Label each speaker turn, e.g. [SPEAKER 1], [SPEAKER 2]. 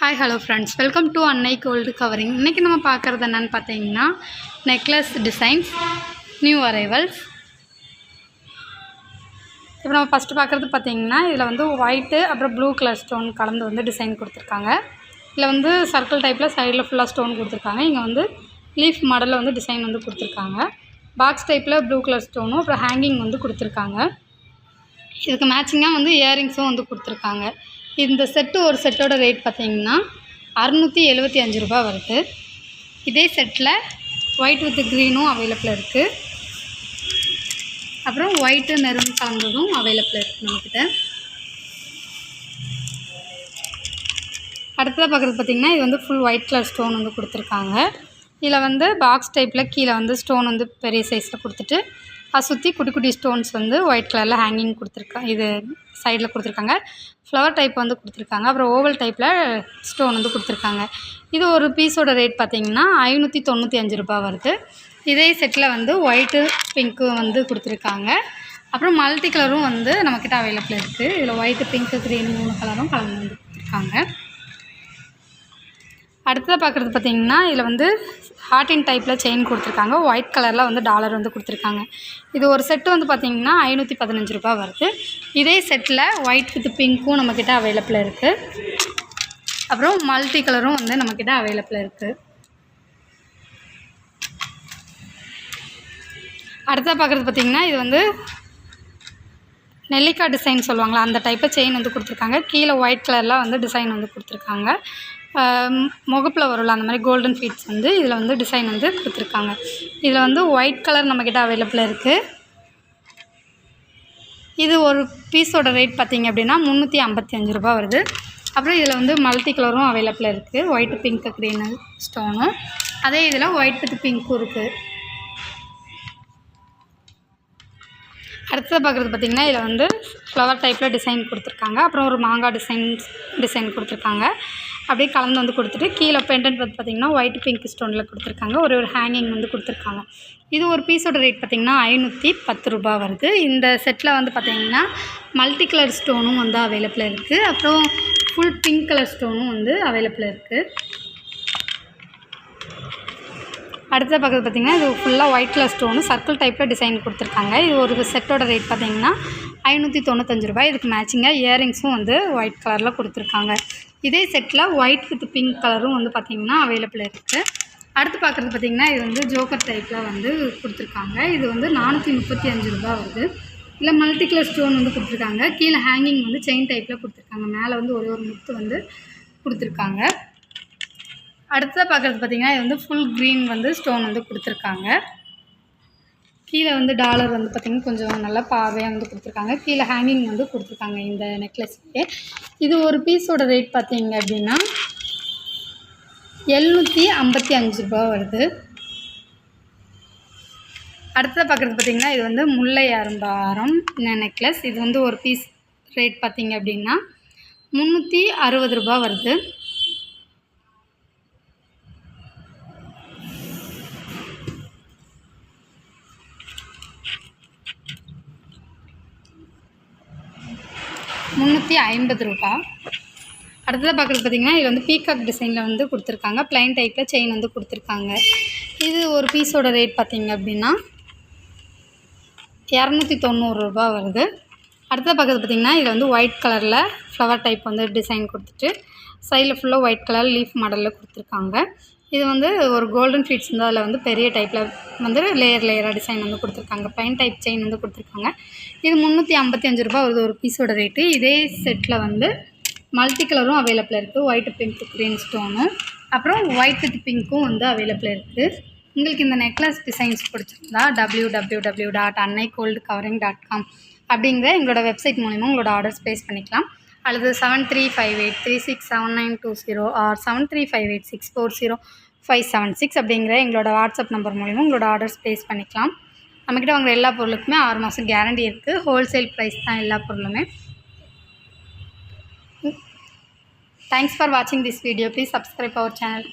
[SPEAKER 1] Hi hello friends, welcome to அன்னை gold covering. இன்றைக்கி நம்ம பார்க்குறது என்னென்னு பார்த்தீங்கன்னா நெக்லஸ் டிசைன்ஸ், நியூ அரைவல்ஸ். இப்போ நம்ம ஃபஸ்ட்டு பார்க்குறது பார்த்தீங்கன்னா இதில் வந்து ஒயிட்டு அப்புறம் ப்ளூ கலர் ஸ்டோன் கலந்து வந்து டிசைன் கொடுத்துருக்காங்க. இதில் வந்து சர்க்கிள் டைப்பில் சைடில் ஃபுல்லாக ஸ்டோன் கொடுத்துருக்காங்க. இங்கே வந்து லீஃப் மாடலில் வந்து டிசைன் வந்து கொடுத்துருக்காங்க. பாக்ஸ் டைப்பில் ப்ளூ கலர் ஸ்டோனும் அப்புறம் ஹேங்கிங் வந்து கொடுத்துருக்காங்க. இதுக்கு மேட்சிங்காக வந்து இயரிங்ஸும் வந்து கொடுத்துருக்காங்க. இந்த செட்டு ஒரு செட்டோட ரேட் பார்த்திங்கன்னா 675 ரூபா வருது. இதே செட்டில் ஒயிட் வித் க்ரீனும் அவைலபிள் இருக்குது. அப்புறம் ஒயிட்டு மெரூன் கலந்ததும் அவைலபிள் இருக்குது நம்மக்கிட்ட. அடுத்ததாக பார்க்குறது பார்த்திங்கன்னா இது வந்து ஃபுல் ஒயிட் கலர் ஸ்டோன் வந்து கொடுத்துருக்காங்க. இதில் வந்து பாக்ஸ் டைப்பில் கீழே வந்து ஸ்டோன் வந்து பெரிய சைஸில் கொடுத்துட்டு அதை சுற்றி குட்டி குட்டி ஸ்டோன்ஸ் வந்து ஒயிட் கலரில் ஹேங்கிங் கொடுத்துருக்காங்க. இது சைடில் கொடுத்துருக்காங்க. ஃப்ளவர் டைப் வந்து கொடுத்துருக்காங்க. அப்புறம் ஓவல் டைப்பில் ஸ்டோன் வந்து கொடுத்துருக்காங்க. இது ஒரு பீஸோட ரேட் பார்த்திங்கன்னா 595 ரூபா வருது. இதே செட்டில் வந்து ஒயிட்டு பிங்க்கு வந்து கொடுத்துருக்காங்க. அப்புறம் மல்டி கலரும் வந்து நம்மக்கிட்ட அவைலபிள் இருக்குது. இதில் ஒயிட்டு பிங்க்கு க்ரீன் 3 கலரும் கலந்து வந்து கொடுத்துருக்காங்க. அடுத்ததாக பார்க்குறது பார்த்திங்கன்னா இதில் வந்து ஹார்டின் டைப்பில் செயின் கொடுத்துருக்காங்க. ஒயிட் கலரில் வந்து டாலர் வந்து கொடுத்துருக்காங்க. இது ஒரு செட்டு வந்து பார்த்திங்கன்னா 515 ரூபா வருது. இதே செட்டில் ஒயிட் வித் பிங்க்கும் நம்மக்கிட்ட அவைலபிள் இருக்குது. அப்புறம் மல்டி கலரும் வந்து நம்மக்கிட்ட அவைலபிள் இருக்குது. அடுத்ததாக பார்க்குறது பார்த்திங்கன்னா இது வந்து நெல்லிக்காய் டிசைன் சொல்லுவாங்களா, அந்த டைப்பில் செயின் வந்து கொடுத்துருக்காங்க. கீழே ஒயிட் கலரில் வந்து டிசைன் வந்து கொடுத்துருக்காங்க. முகப்பில் வரும்ல அந்த மாதிரி கோல்டன் ஃபீட்ஸ் வந்து இதில் வந்து டிசைன் வந்து கொடுத்துருக்காங்க. இதில் வந்து ஒயிட் கலர் நம்மக்கிட்ட அவைலபிள் இருக்குது. இது ஒரு பீஸோட ரேட் பார்த்திங்க அப்படின்னா 355 ரூபா வருது. அப்புறம் இதில் வந்து மல்டி கலரும் அவைலபிள் இருக்குது. ஒயிட்டு பிங்க்கு க்ரீனு ஸ்டோனும், அதே இதில் ஒயிட் வித் பிங்க்கும் இருக்குது. அடுத்தது பார்க்குறது பார்த்திங்கன்னா இதில் வந்து ஃப்ளவர் டைப்பில் டிசைன் கொடுத்துருக்காங்க. அப்புறம் ஒரு மாங்காய் டிசைன் கொடுத்துருக்காங்க. அப்படியே கலந்து வந்து கொடுத்துட்டு கீழே பெண்டன்ட் வந்து பார்த்திங்கன்னா ஒயிட் பிங்க் ஸ்டோனில் கொடுத்துருக்காங்க. ஒரு ஹேங்கிங் வந்து கொடுத்துருக்காங்க. இது ஒரு பீஸோட ரேட் பார்த்திங்கன்னா 510 ரூபா வருது. இந்த செட்டில் வந்து பார்த்திங்கன்னா மல்டி கலர் ஸ்டோனும் வந்து அவைலபிள் இருக்குது. அப்புறம் ஃபுல் பிங்க் கலர் ஸ்டோனும் வந்து அவைலபிள் இருக்குது. அடுத்த பக்கத்தில் பார்த்திங்கன்னா இது ஃபுல்லாக ஒயிட் கலர் ஸ்டோனு சர்க்கிள் டைப்பில் டிசைன் கொடுத்துருக்காங்க. இது ஒரு செட்டோட ரேட் பார்த்திங்கன்னா 595 ரூபாய். இதுக்கு மேட்சிங்காக இயரிங்ஸும் வந்து ஒயிட் கலரில் கொடுத்துருக்காங்க. இதே செட்டில் ஒயிட் வித் பிங்க் கலரும் வந்து பார்த்திங்கன்னா அவைலபிள் இருக்குது. அடுத்து பார்க்குறது பார்த்திங்கன்னா இது வந்து ஜோக்கர் டைப்பில் வந்து கொடுத்துருக்காங்க. இது வந்து 435 ரூபா வருது. இல்லை மல்டி கலர் ஸ்டோன் வந்து கொடுத்துருக்காங்க. கீழே ஹேங்கிங் வந்து செயின் டைப்பில் கொடுத்துருக்காங்க. மேலே வந்து ஒரு முத்து வந்து கொடுத்துருக்காங்க. அடுத்ததாக பார்க்குறது பார்த்திங்கன்னா இது வந்து ஃபுல் க்ரீன் வந்து ஸ்டோன் வந்து கொடுத்துருக்காங்க. கீழே வந்து டாலர் வந்து பார்த்திங்கன்னா கொஞ்சம் நல்லா பாவையாக வந்து கொடுத்துருக்காங்க. கீழே ஹேங்கிங் வந்து கொடுத்துருக்காங்க இந்த நெக்லஸ்க்கு. இது ஒரு பீஸோட ரேட் பார்த்திங்க அப்படின்னா 755 ரூபா வருது. அடுத்ததாக பார்க்குறது பார்த்திங்கன்னா இது வந்து முல்லை அரும்பாரம் நெக்லஸ். இது வந்து ஒரு பீஸ் ரேட் பார்த்திங்க அப்படின்னா 360 ரூபா வருது. ரூபா. அடுத்ததாக பார்க்குறது பார்த்திங்கன்னா இது வந்து பீகாக் டிசைனில் வந்து கொடுத்துருக்காங்க. ப்ளைன் டைப்பில் செயின் வந்து கொடுத்துருக்காங்க. இது ஒரு பீஸோட ரேட் பார்த்திங்க அப்படின்னா 290 ரூபா வருது. அடுத்ததாக பார்க்குறது பார்த்திங்கன்னா இதில் வந்து ஒயிட் கலரில் ஃப்ளவர் டைப் வந்து டிசைன் கொடுத்துட்டு சைடில் ஃபுல்லாக ஒயிட் கலர் லீஃப் மாடலில் கொடுத்துருக்காங்க. இது வந்து ஒரு கோல்டன் ஃபீட்ஸ் வந்து அதில் வந்து பெரிய டைப்பில் வந்து லேயராக டிசைன் வந்து கொடுத்துருக்காங்க. ப்ளைன் டைப் செயின் வந்து கொடுத்துருக்காங்க. இது 355 ரூபா வருது ஒரு பீஸோட ரேட்டு. இதே செட்டில் வந்து மல்டி கலரும் அவைலபிள் இருக்குது. ஒயிட் பிங்க் க்ரீன் ஸ்டோனும் அப்புறம் ஒயிட் வித் பிங்க்கும் வந்து அவைலபிள் இருக்குது. உங்களுக்கு இந்த நெக்லஸ் டிசைன்ஸ் பிடிச்சிருந்தா www.annaigoldcovering.com அப்படிங்கிற எங்களோட வெப்சைட் மூலிமா உங்களோட ஆர்டர்ஸ் ப்ளேஸ் பண்ணிக்கலாம். அல்லது 7358367920 ஆர் 7358640576 அப்படிங்கிற எங்களோட வாட்ஸ்அப் நம்பர் மூலிமா உங்களோட ஆர்டர்ஸ் ப்ளேஸ் பண்ணிக்கலாம். நம்மக்கிட்ட வாங்குற எல்லா பொருளுக்குமே 6 மாதம் கேரண்டி இருக்குது. ஹோல்சேல் ப்ரைஸ் தான் எல்லா பொருளுமே. தேங்க்ஸ் ஃபார் வாட்சிங் this video. Please subscribe our channel.